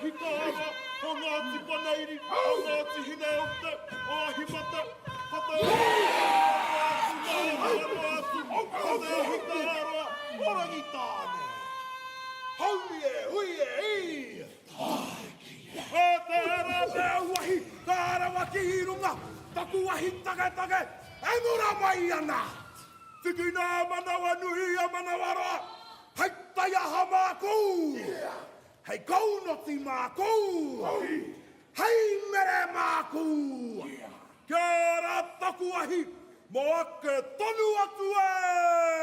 hikara, o Ngāti Paneiri, o Ngāti Hineute, o Ahimata, Pata Pata hikara, orangi tāne. Hauie, huie, i! O tēra pēu wahi, tāra waki hirunga, taku wahi take, e mura mai ana! Tiki nā manawa nui a manawara, hei taiaha māku! Hei kaunoti māku! Hei mere māku! Kia ora taku wahi, mo ake tonu atu e!